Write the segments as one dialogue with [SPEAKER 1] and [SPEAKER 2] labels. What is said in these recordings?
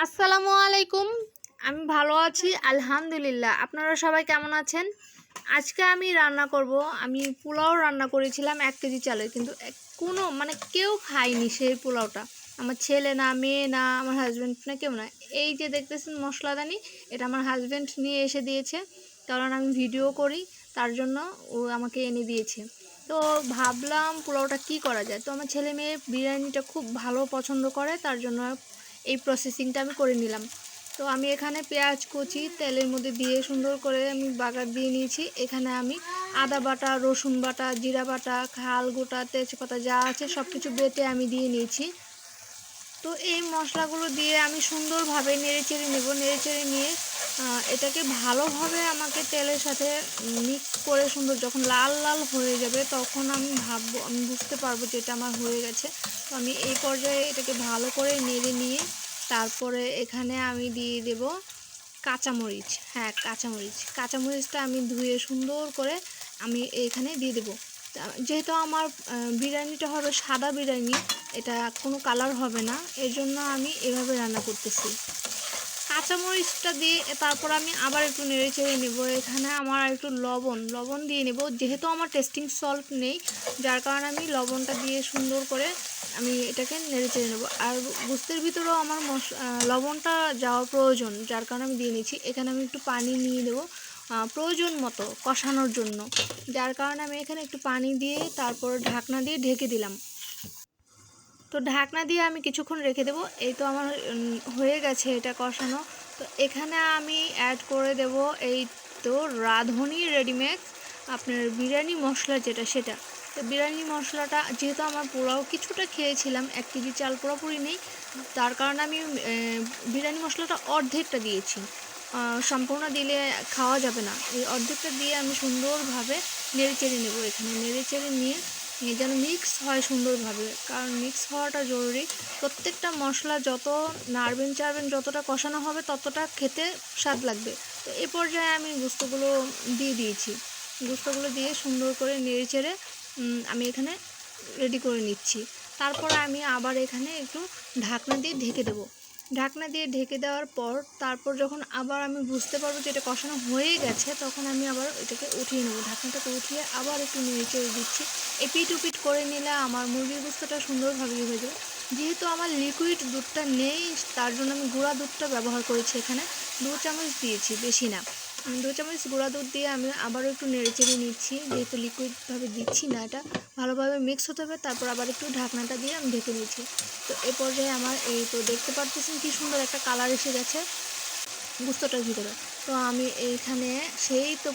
[SPEAKER 1] আসসালামু আলাইকুম। আমি ভালো আছি আলহামদুলিল্লাহ। আপনারা সবাই কেমন আছেন? আজকে আমি রান্না করব। আমি পোলাও রান্না করেছিলাম 1 কেজি চালের, কিন্তু কোনো কেউ খায়নি সেই পোলাওটা। আমার ছেলে না, মেয়ে না, আমার হাজব্যান্ড না, কেউ না। এই যে দেখতেছেন মশলাদানি, এটা আমার হাজব্যান্ড নিয়ে এসে দিয়েছে, কারণ আমি ভিডিও করি, তার জন্য ও আমাকে এনে দিয়েছে। তো ভাবলাম পোলাওটা কি করা যায়। তো আমার ছেলে মেয়ে বিরিয়ানিটা খুব ভালো পছন্দ করে, তার জন্য এই প্রসেসিংটা আমি করে নিলাম। তো আমি এখানে পেঁয়াজ কুচি তেলের মধ্যে দিয়ে সুন্দর করে আমি বাগার দিয়ে নিয়েছি। এখানে আমি আদা বাটা, রসুন বাটা, জিরা বাটা, খাল গোটা, তেজপাতা যা আছে সব কিছু বেটে আমি দিয়ে নিয়েছি। তো এই মশলাগুলো দিয়ে আমি সুন্দরভাবে নেড়েচেড়ে নেব। নেড়েচেড়ে নিয়ে এটাকে ভালোভাবে আমাকে তেলের সাথে মিক্স করে সুন্দর যখন লাল লাল হয়ে যাবে, তখন আমি বুঝতে পারবো যে এটা আমার হয়ে গেছে। তো আমি এই পর্যায়ে এটাকে ভালো করে নেড়ে নিয়ে তারপরে এখানে আমি দিয়ে দেব কাঁচামরিচ। হ্যাঁ, কাঁচামরিচটা আমি ধুয়ে সুন্দর করে আমি এখানে দিয়ে দেবো। যেহেতু আমার বিরিয়ানিটা হবে সাদা বিরিয়ানি, এটা কোনো কালার হবে না, এর জন্য আমি এভাবে রান্না করতেছি। কাঁচামরিচটা দিয়ে তারপর আমি আবার একটু নেড়ে চেড়ে নেব। এখানে আমার একটু লবণ দিয়ে নেব। যেহেতু আমার টেস্টিং সল্ট নেই, যার কারণে আমি লবণটা দিয়ে সুন্দর করে আমি এটাকে নেড়ে চেড়ে নেব। আর গোস্তের ভিতরেও আমার লবণটা যাওয়ার প্রয়োজন, যার কারণে আমি দিয়ে নিচ্ছি। এখানে আমি একটু পানি নিয়ে দেবো প্রয়োজন মতো কষানোর জন্য, যার কারণে আমি এখানে একটু পানি দিয়ে তারপর ঢাকনা দিয়ে ঢেকে দিলাম। তো ঢাকনা দিয়ে আমি কিছুক্ষণ রেখে দেবো। এই তো আমার হয়ে গেছে এটা কষানো। তো এখানে আমি অ্যাড করে দেব এই তো রাঁধুনি রেডিমেড আপনার বিরিয়ানি মশলা যেটা, সেটা। তো বিরিয়ানি মশলাটা যেহেতু আমার পোলাও কিছুটা খেয়েছিলাম, 1 কেজি চাল পুরোপুরি নেই, তার কারণে আমি বিরিয়ানি মশলাটা অর্ধেকটা দিয়েছি। সম্পূর্ণ দিলে খাওয়া যাবে না, এই অর্ধেকটা দিয়ে আমি সুন্দরভাবে নেড়ে চেড়ে নেবো। এখানে নেড়ে চেড়ে নিয়ে যেন মিক্স হয় সুন্দরভাবে, কারণ মিক্স হওয়াটা জরুরি। প্রত্যেকটা মশলা যত নাড়বেন চাড়বেন, যতটা কষানো হবে ততটা খেতে স্বাদ লাগবে। তো এ পর্যায়ে আমি গোস্তগুলো দিয়ে দিয়েছি। গোস্তগুলো দিয়ে সুন্দর করে নেড়ে চেড়ে আমি এখানে রেডি করে নিচ্ছি। তারপর আমি আবার এখানে একটু ঢাকনা দিয়ে ঢেকে দেবো। ঢাকনা দিয়ে ঢেকে দেওয়ার পর তারপর যখন আবার আমি বুঝতে পারবো যে এটা কষানো হয়ে গেছে, তখন আমি আবার এটাকে উঠিয়ে নেবো। ঢাকনাটাকে উঠিয়ে আবার একটু নেড়ে চেড়ে দিচ্ছি। এপিট উপিট করে নিলে আমার মুরগির গোস্তটা সুন্দরভাবে হয়ে যাবে। যেহেতু আমার লিকুইড দুধটা নেই, তার জন্য আমি গুঁড়া দুধটা ব্যবহার করেছি। এখানে 2 চামচ দিয়েছি, বেশি না। 2 চামচ গুঁড়া দুধ দিয়ে আমি আবারও একটু নেড়ে চেড়ে নিচ্ছি। যেহেতু লিকুইডভাবে দিচ্ছি না, এটা ভালোভাবে মিক্স হতে হবে। তারপর আবার একটু ঢাকনাটা দিয়ে আমি ঢেকে নিচ্ছি। তো এ পর্যায়ে আমার এই তো দেখতে পারতেছেন কি সুন্দর একটা কালার এসে গেছে গোস্তটার ভিতরে। তো আমি এইখানে সেই তো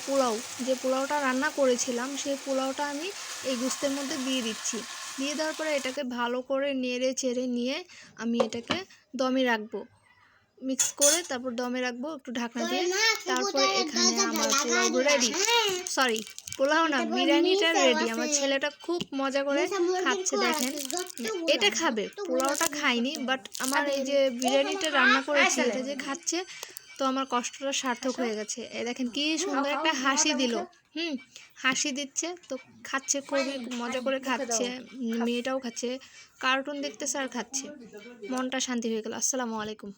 [SPEAKER 1] যে পোলাওটা রান্না করেছিলাম, সেই পোলাওটা আমি এই গোস্তের মধ্যে দিয়ে দিচ্ছি। দিয়ে দেওয়ার পরে এটাকে ভালো করে নেড়ে চেড়ে নিয়ে আমি এটাকে দমে রাখবো। মিক্স করে তারপর দমে রাখবো একটু ঢাকনা দিয়ে। তারপরে এখানে আমার পোলাও রেডি। সরি, পোলাও না, বিরিয়ানিটা রেডি। আমার ছেলেটা খুব মজা করে খাচ্ছে, দেখেন। এটা খাবে, পোলাওটা খায়নি, বাট আমার এই যে বিরিয়ানিটা রান্না করেছি এটা যে খাচ্ছে, তো আমার কষ্টটা সার্থক হয়ে গেছে। এ দেখেন কি সুন্দর একটা হাসি দিল। হাসি দিচ্ছে, তো খাচ্ছে, খুবই মজা করে খাচ্ছে। মেয়েটাও খাচ্ছে, কার্টুন দেখতেছে আর খাচ্ছে। মনটা শান্তি হয়ে গেল। আসসালামু আলাইকুম।